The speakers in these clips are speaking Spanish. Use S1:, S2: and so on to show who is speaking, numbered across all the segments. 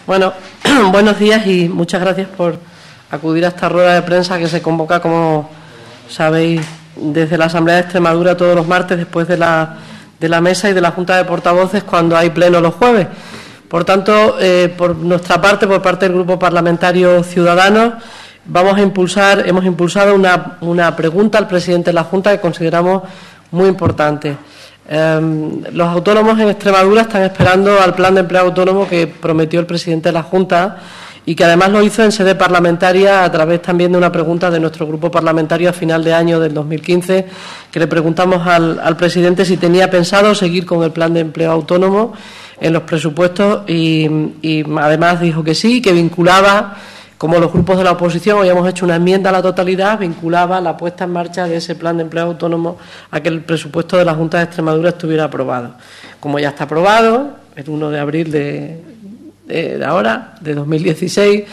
S1: Bueno, buenos días y muchas gracias por acudir a esta rueda de prensa que se convoca, como sabéis, desde la Asamblea de Extremadura todos los martes después de la mesa y de la Junta de Portavoces cuando hay pleno los jueves. Por tanto, por nuestra parte, por parte del Grupo Parlamentario Ciudadanos, hemos impulsado una pregunta al presidente de la Junta que consideramos muy importante. Los autónomos en Extremadura están esperando al plan de empleo autónomo que prometió el presidente de la Junta y que además lo hizo en sede parlamentaria a través también de una pregunta de nuestro grupo parlamentario a final de año del 2015, que le preguntamos al presidente si tenía pensado seguir con el plan de empleo autónomo en los presupuestos y además dijo que sí, que vinculaba, como los grupos de la oposición habíamos hecho una enmienda a la totalidad, vinculaba la puesta en marcha de ese plan de empleo autónomo a que el presupuesto de la Junta de Extremadura estuviera aprobado. Como ya está aprobado, el 1 de abril de ahora, de 2016,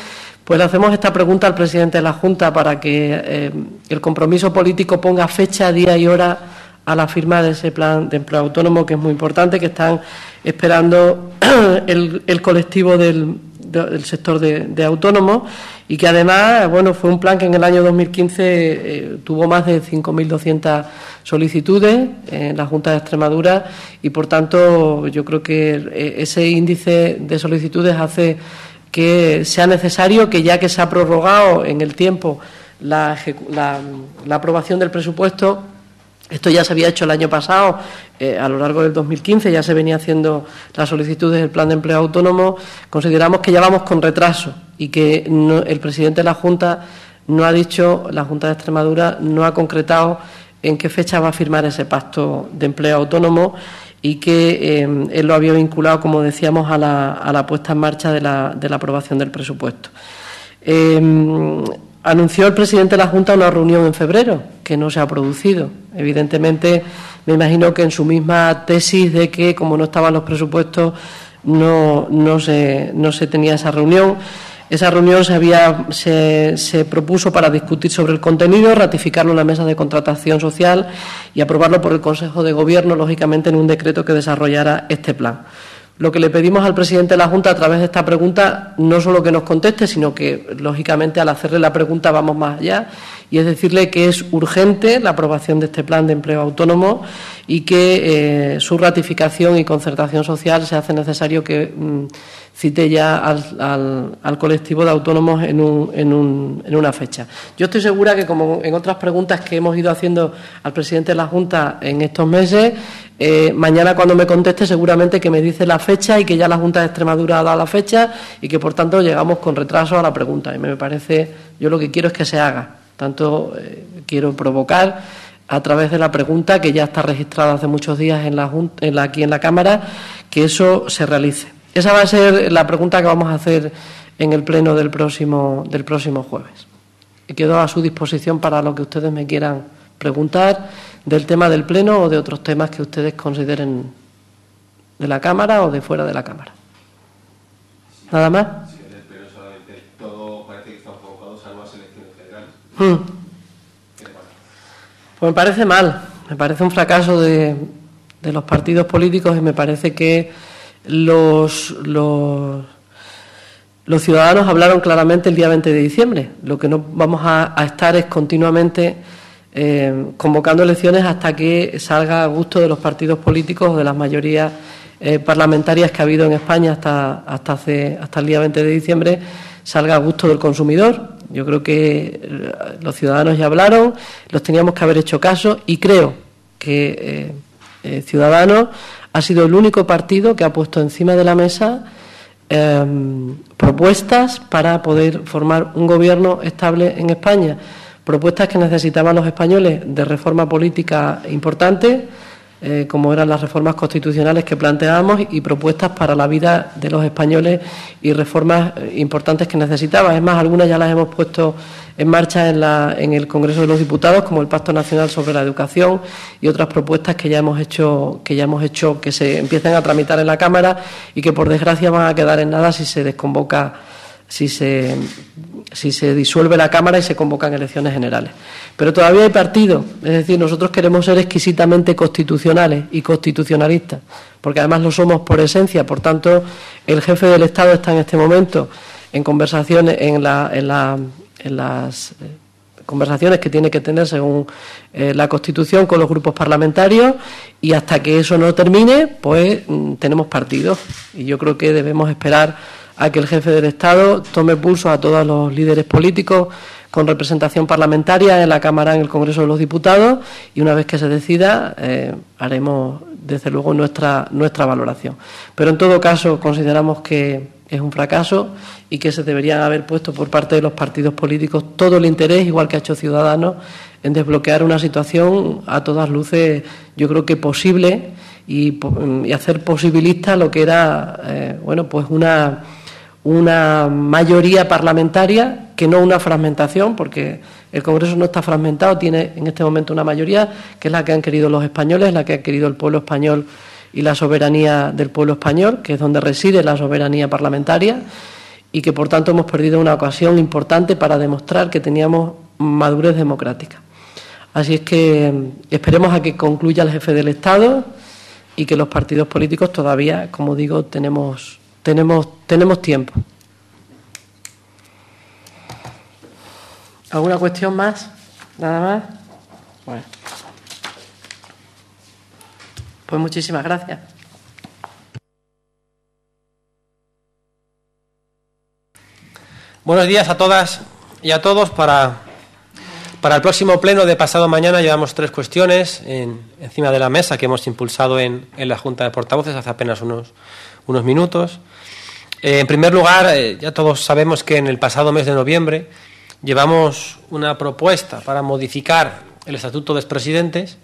S1: pues le hacemos esta pregunta al presidente de la Junta para que el compromiso político ponga fecha, día y hora a la firma de ese plan de empleo autónomo, que es muy importante, que están esperando el colectivo del sector de autónomos y que además, bueno, fue un plan que en el año 2015 tuvo más de 5.200 solicitudes en la Junta de Extremadura y, por tanto, yo creo que ese índice de solicitudes hace que sea necesario que, ya que se ha prorrogado en el tiempo la aprobación del presupuesto. Esto ya se había hecho el año pasado, a lo largo del 2015, ya se venía haciendo las solicitudes del plan de empleo autónomo. Consideramos que ya vamos con retraso y que el presidente de la Junta no ha dicho, la Junta de Extremadura no ha concretado en qué fecha va a firmar ese pacto de empleo autónomo y que él lo había vinculado, como decíamos, a la puesta en marcha de la aprobación del presupuesto. Anunció el presidente de la Junta una reunión en febrero, que no se ha producido. Evidentemente, me imagino que en su misma tesis de que, como no estaban los presupuestos, no se tenía esa reunión. Esa reunión se propuso para discutir sobre el contenido, ratificarlo en la mesa de contratación social y aprobarlo por el Consejo de Gobierno, lógicamente en un decreto que desarrollara este plan. Lo que le pedimos al presidente de la Junta a través de esta pregunta, no solo que nos conteste, sino que, lógicamente, al hacerle la pregunta vamos más allá, y es decirle que es urgente la aprobación de este plan de empleo autónomo y que su ratificación y concertación social se hace necesario que cite ya al colectivo de autónomos en una fecha. Yo estoy segura que, como en otras preguntas que hemos ido haciendo al presidente de la Junta en estos meses, mañana cuando me conteste seguramente que me dice la fecha y que ya la Junta de Extremadura ha dado la fecha y que, por tanto, llegamos con retraso a la pregunta. Y me parece, yo lo que quiero es que se haga. Tanto quiero provocar a través de la pregunta, que ya está registrada hace muchos días aquí en la Cámara, que eso se realice. Esa va a ser la pregunta que vamos a hacer en el pleno del próximo jueves. Y quedo a su disposición para lo que ustedes me quieran preguntar del tema del pleno o de otros temas que ustedes consideren de la Cámara o de fuera de la Cámara. ¿Nada más?
S2: Sí, en el pleno solamente todo parece que está convocado a nuevas elecciones generales.
S1: Pues me parece mal, me parece un fracaso de los partidos políticos y me parece que los ciudadanos hablaron claramente el día 20 de diciembre. Lo que no vamos a estar es continuamente convocando elecciones hasta que salga a gusto de los partidos políticos o de las mayorías parlamentarias que ha habido en España hasta el día 20 de diciembre, salga a gusto del consumidor. Yo creo que los ciudadanos ya hablaron, los teníamos que haber hecho caso y creo que Ciudadanos ha sido el único partido que ha puesto encima de la mesa propuestas para poder formar un gobierno estable en España, propuestas que necesitaban los españoles de reforma política importante, como eran las reformas constitucionales que planteábamos, y propuestas para la vida de los españoles y reformas importantes que necesitaban. Es más, algunas ya las hemos puesto en marcha en el Congreso de los Diputados, como el Pacto Nacional sobre la Educación y otras propuestas que ya hemos hecho que se empiecen a tramitar en la Cámara y que, por desgracia, van a quedar en nada si se desconvoca si se disuelve la Cámara y se convocan elecciones generales. Pero todavía hay partidos, es decir, nosotros queremos ser exquisitamente constitucionales y constitucionalistas, porque además lo somos por esencia. Por tanto, el jefe del Estado está en este momento en conversaciones, en las conversaciones que tiene que tener según la Constitución con los grupos parlamentarios, y hasta que eso no termine, pues tenemos partidos. Y yo creo que debemos esperar a que el jefe del Estado tome pulso a todos los líderes políticos con representación parlamentaria en la Cámara, en el Congreso de los Diputados, y una vez que se decida haremos desde luego nuestra valoración. Pero en todo caso consideramos que es un fracaso y que se deberían haber puesto por parte de los partidos políticos todo el interés, igual que ha hecho Ciudadanos, en desbloquear una situación a todas luces, yo creo que posible, y hacer posibilista lo que era pues una mayoría parlamentaria, que no una fragmentación, porque el Congreso no está fragmentado, tiene en este momento una mayoría, que es la que han querido los españoles, la que ha querido el pueblo español y la soberanía del pueblo español, que es donde reside la soberanía parlamentaria, y que por tanto hemos perdido una ocasión importante para demostrar que teníamos madurez democrática. Así es que esperemos a que concluya el jefe del Estado y que los partidos políticos todavía, como digo, tenemos tiempo. ¿Alguna cuestión más? ¿Nada más? Bueno. Pues muchísimas gracias.
S3: Buenos días a todas y a todos. Para el próximo pleno de pasado mañana llevamos 3 cuestiones encima de la mesa que hemos impulsado en la Junta de Portavoces hace apenas unos minutos. En primer lugar, ya todos sabemos que en el pasado mes de noviembre llevamos una propuesta para modificar el Estatuto de Expresidentes,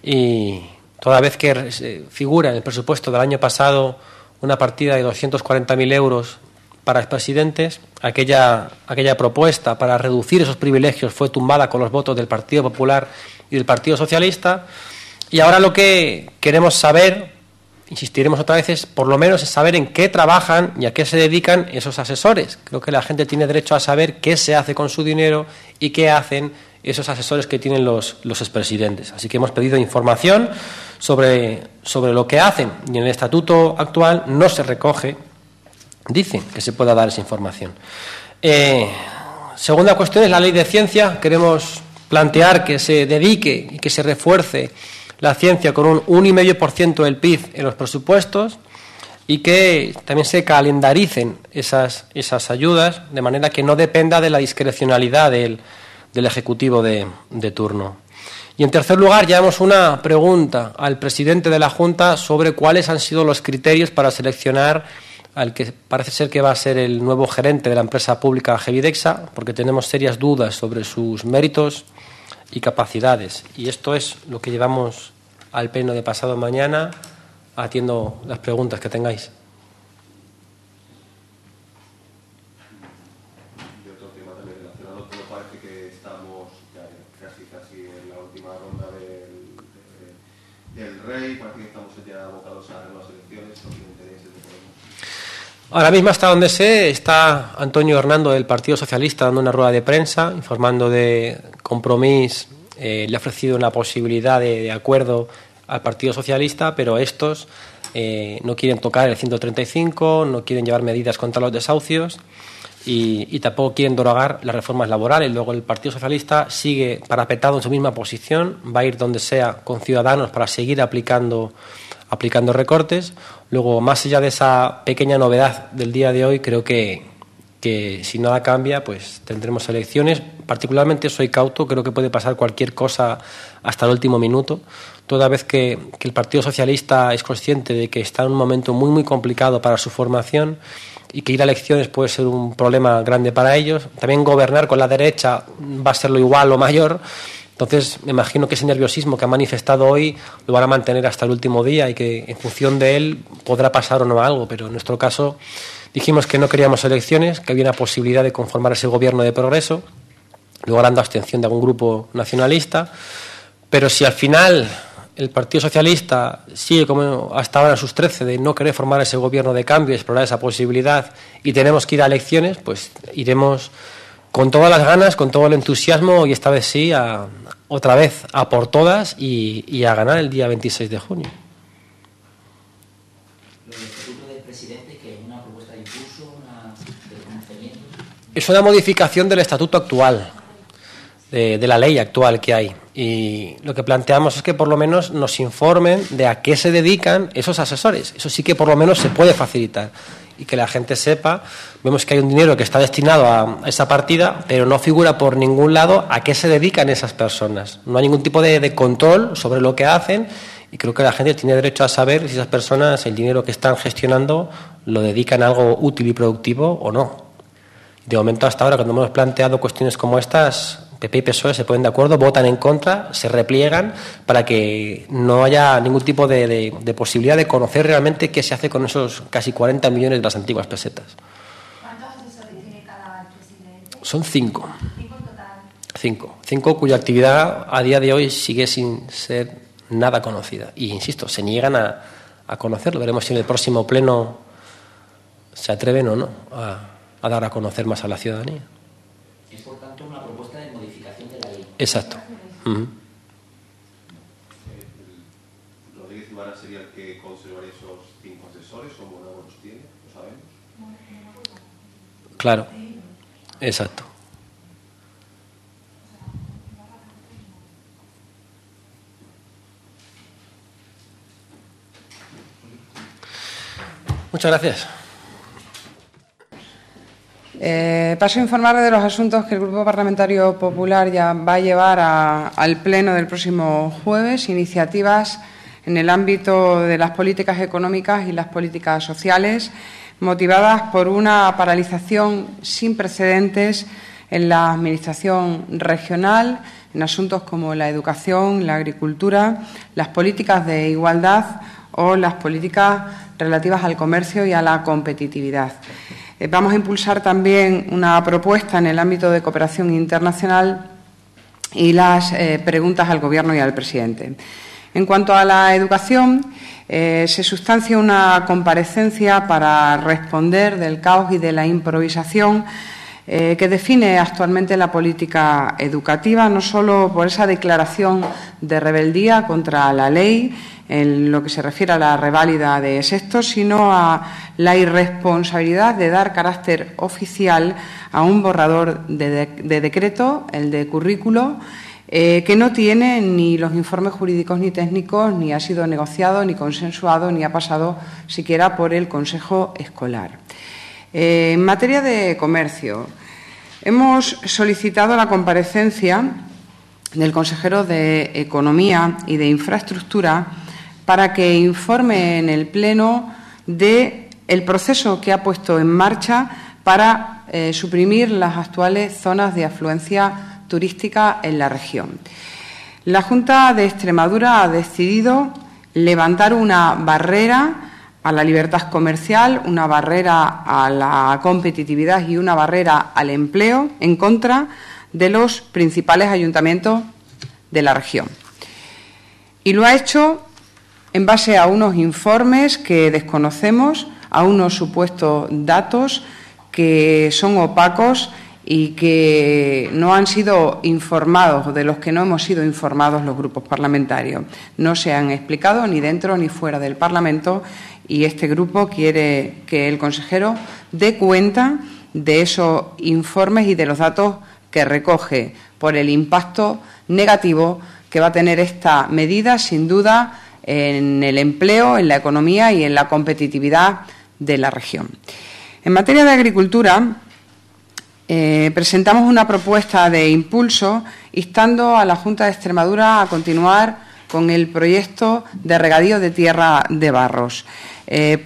S3: y toda vez que figura en el presupuesto del año pasado una partida de 240.000 euros para expresidentes, aquella propuesta para reducir esos privilegios fue tumbada con los votos del Partido Popular y del Partido Socialista, y ahora lo que queremos saber, insistiremos otra vez, es por lo menos saber en qué trabajan y a qué se dedican esos asesores. Creo que la gente tiene derecho a saber qué se hace con su dinero y qué hacen esos asesores que tienen los expresidentes. Así que hemos pedido información sobre lo que hacen, y en el estatuto actual no se recoge, dicen que se pueda dar esa información. Segunda cuestión es la ley de ciencia. Queremos plantear que se dedique y que se refuerce la ciencia con un 1,5% del PIB en los presupuestos, y que también se calendaricen esas ayudas de manera que no dependa de la discrecionalidad del Ejecutivo de turno. Y en tercer lugar, llevamos una pregunta al presidente de la Junta sobre cuáles han sido los criterios para seleccionar al que parece ser que va a ser el nuevo gerente de la empresa pública Gevidexa, porque tenemos serias dudas sobre sus méritos y capacidades. Y esto es lo que llevamos al pleno de pasado mañana. Atiendo las preguntas que tengáis.
S2: Y otro tema también relacionado, pero parece que estamos ya casi en la última ronda del Rey, parece que estamos ya abocados a nuevas elecciones. ¿No tienen intereses de Podemos?
S3: Ahora mismo, hasta donde sé, está Antonio Hernando del Partido Socialista dando una rueda de prensa, informando de Compromís. Le ha ofrecido una posibilidad de acuerdo al Partido Socialista, pero estos no quieren tocar el 135, no quieren llevar medidas contra los desahucios y tampoco quieren derogar las reformas laborales. Luego el Partido Socialista sigue parapetado en su misma posición, va a ir donde sea con Ciudadanos para seguir aplicando recortes. Luego, más allá de esa pequeña novedad del día de hoy, creo que si nada cambia, pues tendremos elecciones. Particularmente soy cauto, creo que puede pasar cualquier cosa hasta el último minuto, toda vez que el Partido Socialista es consciente de que está en un momento muy, muy complicado para su formación y que ir a elecciones puede ser un problema grande para ellos. También gobernar con la derecha va a ser lo igual o mayor. Entonces, me imagino que ese nerviosismo que han manifestado hoy lo van a mantener hasta el último día, y que en función de él podrá pasar o no algo, pero en nuestro caso dijimos que no queríamos elecciones, que había una posibilidad de conformar ese gobierno de progreso, logrando abstención de algún grupo nacionalista, pero si al final el Partido Socialista sigue como hasta ahora en sus 13 de no querer formar ese gobierno de cambio y explorar esa posibilidad y tenemos que ir a elecciones, pues iremos con todas las ganas, con todo el entusiasmo y esta vez sí, otra vez a por todas y a ganar el día 26 de junio.
S4: Lo del estatuto del presidente, que es una propuesta de impulso, de pronunciamiento.
S3: Es una modificación del estatuto actual, de la ley actual que hay. Y lo que planteamos es que por lo menos nos informen de a qué se dedican esos asesores. Eso sí que por lo menos se puede facilitar. Y que la gente sepa, vemos que hay un dinero que está destinado a esa partida, pero no figura por ningún lado a qué se dedican esas personas. No hay ningún tipo de control sobre lo que hacen y creo que la gente tiene derecho a saber si esas personas el dinero que están gestionando lo dedican a algo útil y productivo o no. De momento hasta ahora, cuando hemos planteado cuestiones como estas, PP y PSOE se ponen de acuerdo, votan en contra, se repliegan para que no haya ningún tipo de posibilidad de conocer realmente qué se hace con esos casi 40 millones de las antiguas pesetas.
S5: ¿Cuántos asesores tiene cada presidente?
S3: Son 5.
S5: ¿Cinco en total?
S3: 5 cuya actividad a día de hoy sigue sin ser nada conocida. Y, insisto, se niegan a conocerlo. Veremos si en el próximo pleno se atreven o no a dar a conocer más a la ciudadanía.
S4: Es, por tanto, una propuesta de modificación de la ley.
S3: Exacto.
S2: Rodríguez Ibarra sería el que conservaría esos 5 asesores, o Monagua los tiene, lo sabemos.
S3: Claro. Exacto. Muchas gracias.
S6: Paso a informarle de los asuntos que el Grupo Parlamentario Popular ya va a llevar al Pleno del próximo jueves, iniciativas en el ámbito de las políticas económicas y las políticas sociales, motivadas por una paralización sin precedentes en la Administración regional, en asuntos como la educación, la agricultura, las políticas de igualdad o las políticas relativas al comercio y a la competitividad. Vamos a impulsar también una propuesta en el ámbito de cooperación internacional y las preguntas al Gobierno y al presidente. En cuanto a la educación, se sustancia una comparecencia para responder del caos y de la improvisación que define actualmente la política educativa, no solo por esa declaración de rebeldía contra la ley, en lo que se refiere a la reválida de sextos, sino a la irresponsabilidad de dar carácter oficial a un borrador de decreto, el de currículo, que no tiene ni los informes jurídicos ni técnicos, ni ha sido negociado, ni consensuado, ni ha pasado siquiera por el Consejo Escolar. En materia de comercio, hemos solicitado la comparecencia del consejero de Economía y de Infraestructura para que informe en el Pleno del proceso que ha puesto en marcha para suprimir las actuales zonas de afluencia turística en la región. La Junta de Extremadura ha decidido levantar una barrera a la libertad comercial, una barrera a la competitividad y una barrera al empleo en contra de los principales ayuntamientos de la región. Y lo ha hecho en base a unos informes que desconocemos, a unos supuestos datos que son opacos y que no han sido informados, o de los que no hemos sido informados los grupos parlamentarios. No se han explicado ni dentro ni fuera del Parlamento y este grupo quiere que el consejero dé cuenta de esos informes y de los datos que recoge por el impacto negativo que va a tener esta medida, sin duda, en el empleo, en la economía y en la competitividad de la región. En materia de agricultura, presentamos una propuesta de impulso instando a la Junta de Extremadura a continuar con el proyecto de regadío de tierra de barros,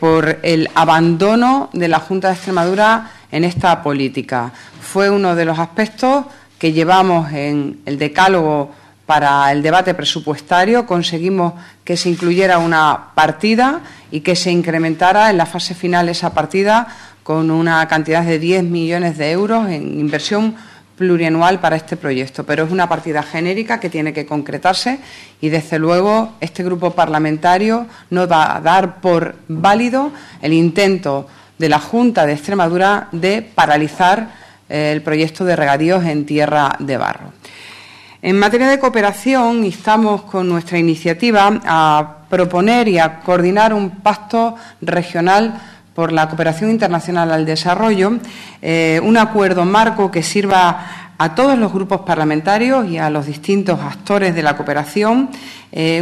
S6: por el abandono de la Junta de Extremadura en esta política. Fue uno de los aspectos que llevamos en el decálogo para el debate presupuestario. Conseguimos que se incluyera una partida y que se incrementara en la fase final esa partida con una cantidad de 10 millones de euros en inversión plurianual para este proyecto, pero es una partida genérica que tiene que concretarse y, desde luego, este grupo parlamentario no va a dar por válido el intento de la Junta de Extremadura de paralizar el proyecto de regadíos en tierra de barro. En materia de cooperación, instamos con nuestra iniciativa a proponer y a coordinar un pacto regional por la cooperación internacional al desarrollo, un acuerdo marco que sirva a todos los grupos parlamentarios y a los distintos actores de la cooperación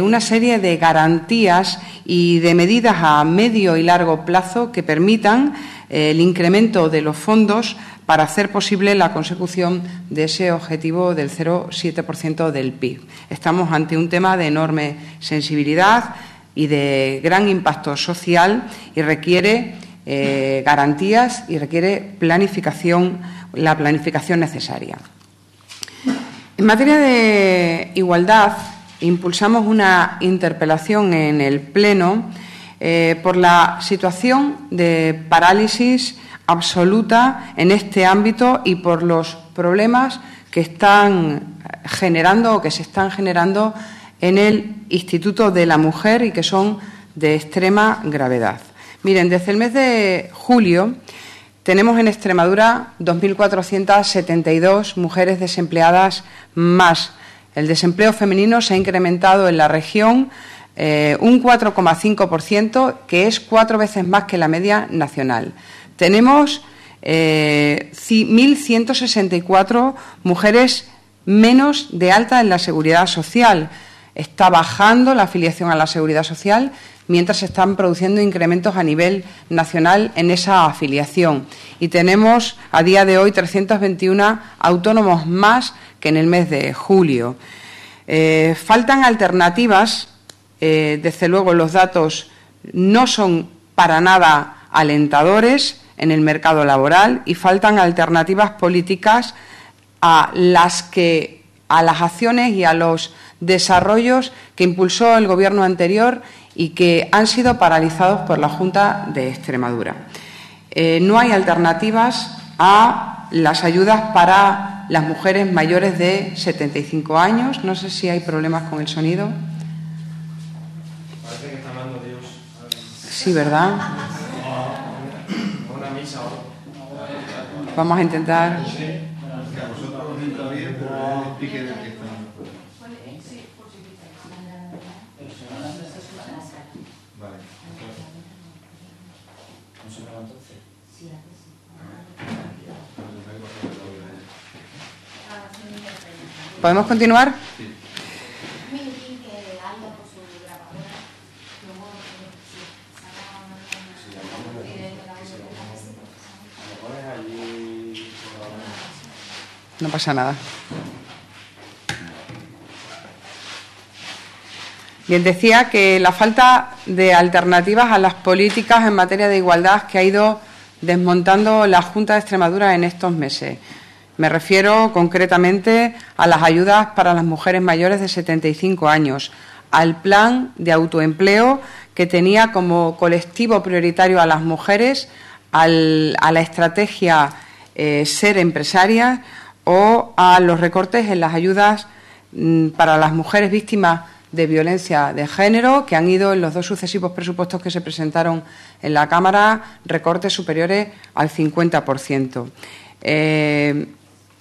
S6: una serie de garantías y de medidas a medio y largo plazo que permitan el incremento de los fondos para hacer posible la consecución de ese objetivo del 0,7% del PIB. Estamos ante un tema de enorme sensibilidad y de gran impacto social y requiere garantías y requiere planificación, la planificación necesaria. En materia de igualdad, impulsamos una interpelación en el Pleno por la situación de parálisis absoluta en este ámbito y por los problemas que están generando o que se están generando en el Instituto de la Mujer y que son de extrema gravedad. Miren, desde el mes de julio tenemos en Extremadura 2.472 mujeres desempleadas más. El desempleo femenino se ha incrementado en la región un 4,5%, que es 4 veces más que la media nacional. Tenemos 1.164 mujeres menos de alta en la Seguridad Social. Está bajando la afiliación a la Seguridad Social mientras se están produciendo incrementos a nivel nacional en esa afiliación. Y tenemos a día de hoy 321 autónomos más que en el mes de julio. Faltan alternativas, desde luego los datos no son para nada alentadores en el mercado laboral y faltan alternativas políticas a las acciones y a los desarrollos que impulsó el Gobierno anterior y que han sido paralizados por la Junta de Extremadura. No hay alternativas a las ayudas para las mujeres mayores de 75 años. No sé si hay problemas con el sonido.
S7: Parece que está hablando Dios.
S6: Sí, ¿verdad?
S7: Una misa.
S6: Vamos a intentar. ¿Podemos continuar? No pasa nada. Bien, decía que la falta de alternativas a las políticas en materia de igualdad que ha ido desmontando la Junta de Extremadura en estos meses. Me refiero concretamente a las ayudas para las mujeres mayores de 75 años, al plan de autoempleo que tenía como colectivo prioritario a las mujeres, a la estrategia Ser Empresarias o a los recortes en las ayudas para las mujeres víctimas de violencia de género, que han ido en los 2 sucesivos presupuestos que se presentaron en la Cámara, recortes superiores al 50%.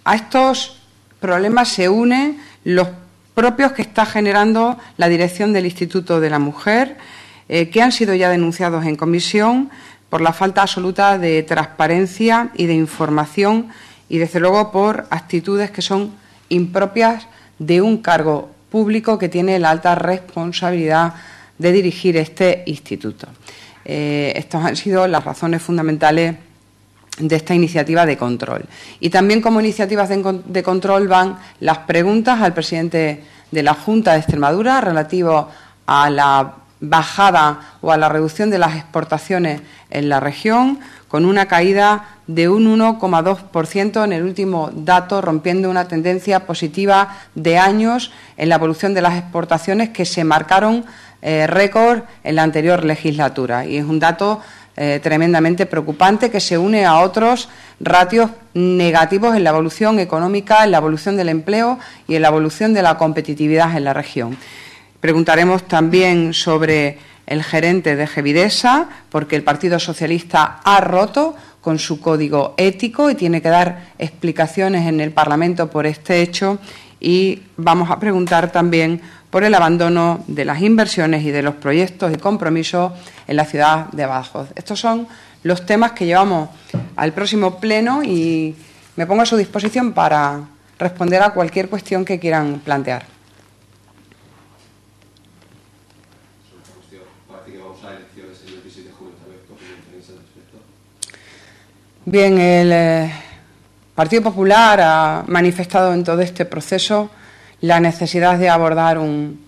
S6: A estos problemas se unen los propios que está generando la dirección del Instituto de la Mujer, que han sido ya denunciados en comisión por la falta absoluta de transparencia y de información y, desde luego, por actitudes que son impropias de un cargo público que tiene la alta responsabilidad de dirigir este instituto. Estas han sido las razones fundamentales de esta iniciativa de control. Y también como iniciativas de control van las preguntas al presidente de la Junta de Extremadura relativo a la bajada o a la reducción de las exportaciones en la región, con una caída de un 1,2% en el último dato, rompiendo una tendencia positiva de años en la evolución de las exportaciones que se marcaron récord en la anterior legislatura. Y es un dato tremendamente preocupante, que se une a otros ratios negativos en la evolución económica, en la evolución del empleo y en la evolución de la competitividad en la región. Preguntaremos también sobre el gerente de Gevidesa, porque el Partido Socialista ha roto con su código ético y tiene que dar explicaciones en el Parlamento por este hecho, y vamos a preguntar también por el abandono de las inversiones y de los proyectos y compromisos en la ciudad de Badajoz. Estos son los temas que llevamos al próximo pleno y me pongo a su disposición para responder a cualquier cuestión que quieran plantear. Bien, el Partido Popular ha manifestado en todo este proceso la necesidad de abordar un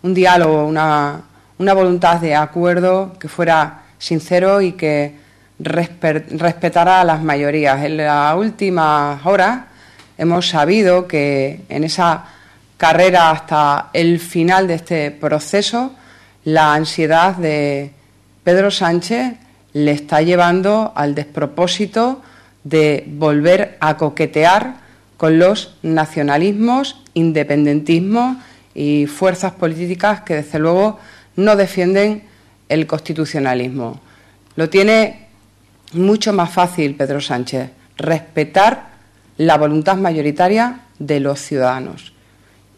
S6: diálogo, una voluntad de acuerdo que fuera sincero y que respetara a las mayorías. En las últimas horas hemos sabido que en esa carrera hasta el final de este proceso, la ansiedad de Pedro Sánchez le está llevando al despropósito de volver a coquetear con los nacionalismos, independentismos y fuerzas políticas que, desde luego, no defienden el constitucionalismo. Lo tiene mucho más fácil Pedro Sánchez: respetar la voluntad mayoritaria de los ciudadanos.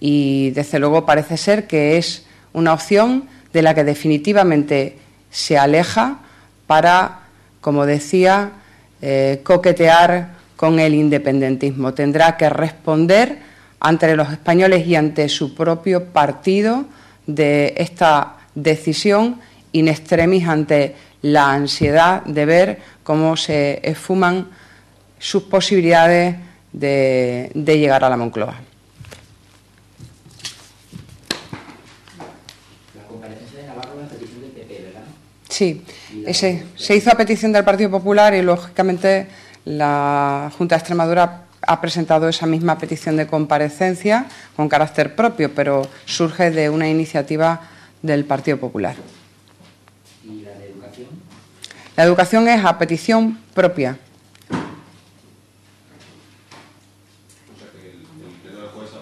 S6: Y, desde luego, parece ser que es una opción de la que definitivamente se aleja para, como decía, coquetear con el independentismo. Tendrá que responder ante los españoles y ante su propio partido de esta decisión in extremis, ante la ansiedad de ver cómo se esfuman sus posibilidades de llegar a la Moncloa. Sí, se hizo a petición del Partido Popular y, lógicamente, la Junta de Extremadura ha presentado esa misma petición de comparecencia con carácter propio, pero surge de una iniciativa del Partido Popular.
S4: ¿Y la de educación?
S6: La educación es a petición propia.
S2: O sea que el pleno del jueves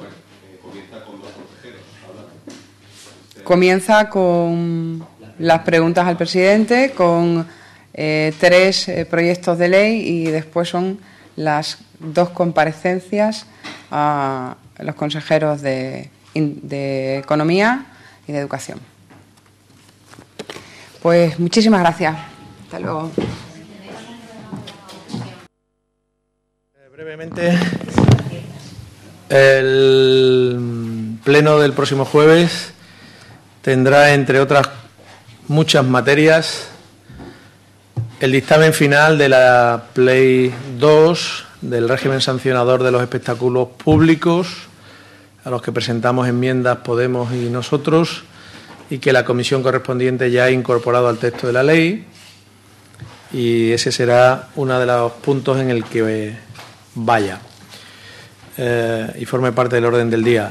S2: comienza con dos consejeros hablando.
S6: Comienza con las preguntas al presidente, con 3 proyectos de ley, y después son las 2 comparecencias a los consejeros de Economía y de Educación. Pues muchísimas gracias. Hasta luego.
S7: Brevemente, el pleno del próximo jueves tendrá, entre otras muchas materias, el dictamen final de la Ley 2 del régimen sancionador de los espectáculos públicos, a los que presentamos enmiendas Podemos y nosotros, y que la comisión correspondiente ya ha incorporado al texto de la ley, y ese será uno de los puntos en el que vaya y forme parte del orden del día.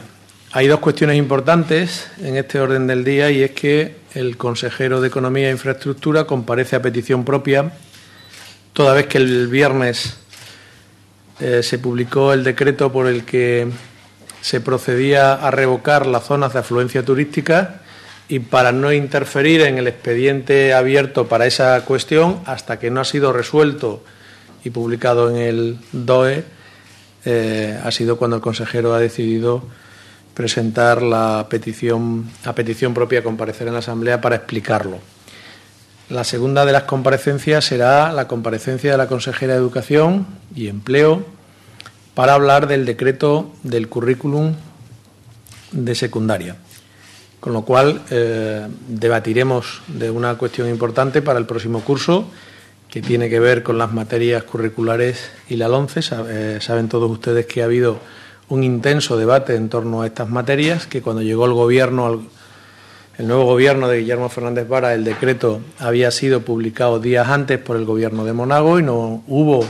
S7: Hay 2 cuestiones importantes en este orden del día, y es que el consejero de Economía e Infraestructura comparece a petición propia, toda vez que el viernes se publicó el decreto por el que se procedía a revocar las zonas de afluencia turística, y para no interferir en el expediente abierto para esa cuestión, hasta que no ha sido resuelto y publicado en el DOE, ha sido cuando el consejero ha decidido presentar a petición propia, comparecer en la Asamblea para explicarlo. La segunda de las comparecencias será la comparecencia de la consejera de Educación y Empleo para hablar del decreto del currículum de secundaria, con lo cual debatiremos de una cuestión importante para el próximo curso, que tiene que ver con las materias curriculares y la LOMCE. Saben todos ustedes que ha habido un intenso debate en torno a estas materias, que cuando llegó el nuevo gobierno de Guillermo Fernández Vara, el decreto había sido publicado días antes por el gobierno de Monago y no hubo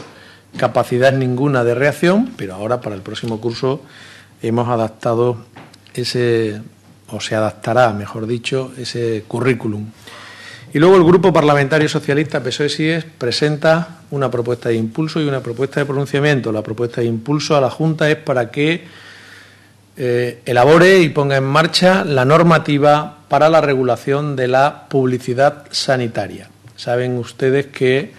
S7: capacidad ninguna de reacción, pero ahora para el próximo curso hemos adaptado se adaptará, mejor dicho, ese currículum. Y luego el Grupo Parlamentario Socialista PSOE-SIES presenta una propuesta de impulso y una propuesta de pronunciamiento. La propuesta de impulso a la Junta es para que elabore y ponga en marcha la normativa para la regulación de la publicidad sanitaria. Saben ustedes que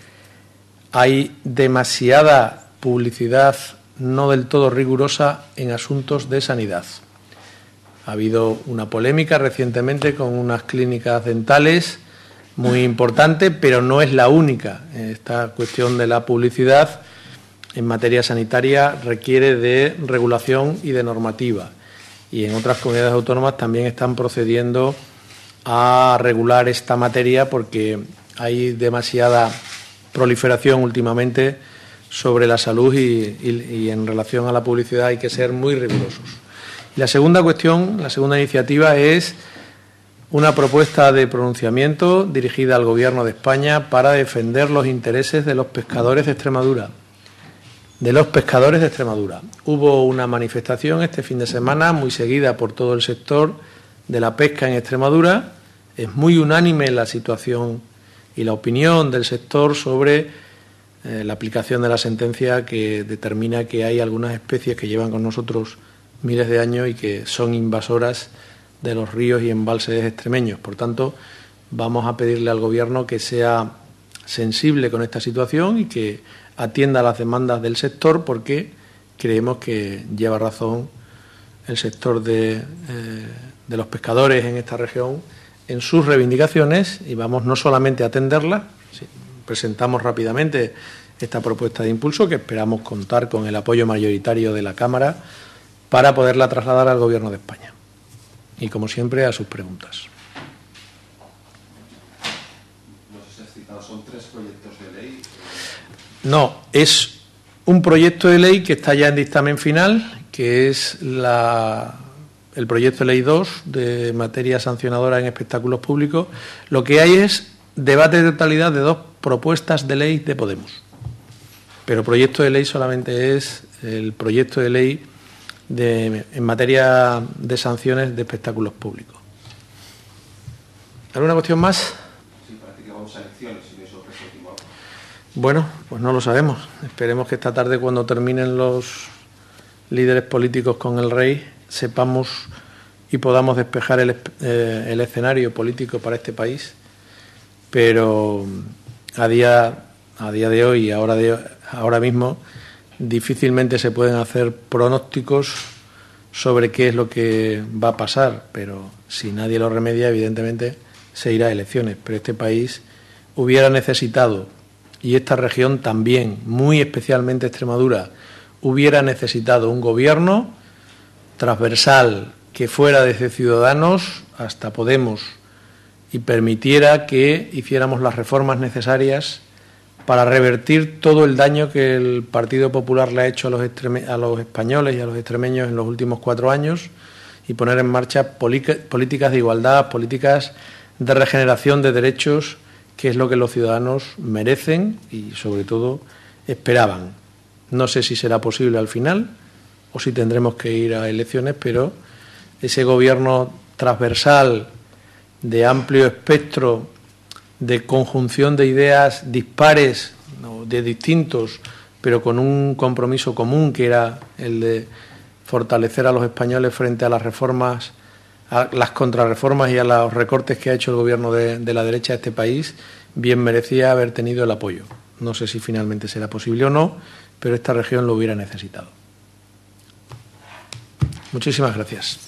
S7: hay demasiada publicidad no del todo rigurosa en asuntos de sanidad. Ha habido una polémica recientemente con unas clínicas dentales muy importante, pero no es la única. Esta cuestión de la publicidad en materia sanitaria requiere de regulación y de normativa. Y en otras comunidades autónomas también están procediendo a regular esta materia porque hay demasiada proliferación últimamente sobre la salud y en relación a la publicidad hay que ser muy rigurosos. Y la segunda cuestión, la segunda iniciativa es una propuesta de pronunciamiento dirigida al Gobierno de España para defender los intereses de los pescadores de Extremadura. Hubo una manifestación este fin de semana muy seguida por todo el sector de la pesca en Extremadura. Es muy unánime la situación y la opinión del sector sobre la aplicación de la sentencia que determina que hay algunas especies que llevan con nosotros miles de años y que son invasoras de los ríos y embalses extremeños. Por tanto, vamos a pedirle al Gobierno que sea sensible con esta situación y que atienda a las demandas del sector, porque creemos que lleva razón el sector de los pescadores en esta región en sus reivindicaciones y vamos no solamente a atenderlas, presentamos rápidamente esta propuesta de impulso que esperamos contar con el apoyo mayoritario de la Cámara para poderla trasladar al Gobierno de España. Y, como siempre, a sus preguntas.
S2: No sé si has citado, son 3 proyectos de ley.
S7: No, es un proyecto de ley que está ya en dictamen final, que es el proyecto de ley 2 de materia sancionadora en espectáculos públicos. Lo que hay es debate de totalidad de 2 propuestas de ley de Podemos. Pero proyecto de ley solamente es el proyecto de ley en materia de sanciones de espectáculos públicos. ¿Alguna cuestión más?
S2: Sí, parece que vamos a elecciones y eso es último.
S7: Bueno, pues no lo sabemos. Esperemos que esta tarde, cuando terminen los líderes políticos con el rey, sepamos y podamos despejar el escenario político para este país. Pero a día de hoy, ahora mismo, difícilmente se pueden hacer pronósticos sobre qué es lo que va a pasar, pero si nadie lo remedia, evidentemente se irá a elecciones. Pero este país hubiera necesitado, y esta región también, muy especialmente Extremadura, hubiera necesitado un gobierno transversal que fuera desde Ciudadanos hasta Podemos y permitiera que hiciéramos las reformas necesarias para revertir todo el daño que el Partido Popular le ha hecho a los españoles y a los extremeños en los últimos 4 años y poner en marcha políticas de igualdad, políticas de regeneración de derechos, que es lo que los ciudadanos merecen y, sobre todo, esperaban. No sé si será posible al final o si tendremos que ir a elecciones, pero ese gobierno transversal de amplio espectro, de conjunción de ideas dispares, ¿no?, de distintos, pero con un compromiso común que era el de fortalecer a los españoles frente a las reformas, a las contrarreformas y a los recortes que ha hecho el gobierno de la derecha de este país, bien merecía haber tenido el apoyo. No sé si finalmente será posible o no, pero esta región lo hubiera necesitado. Muchísimas gracias.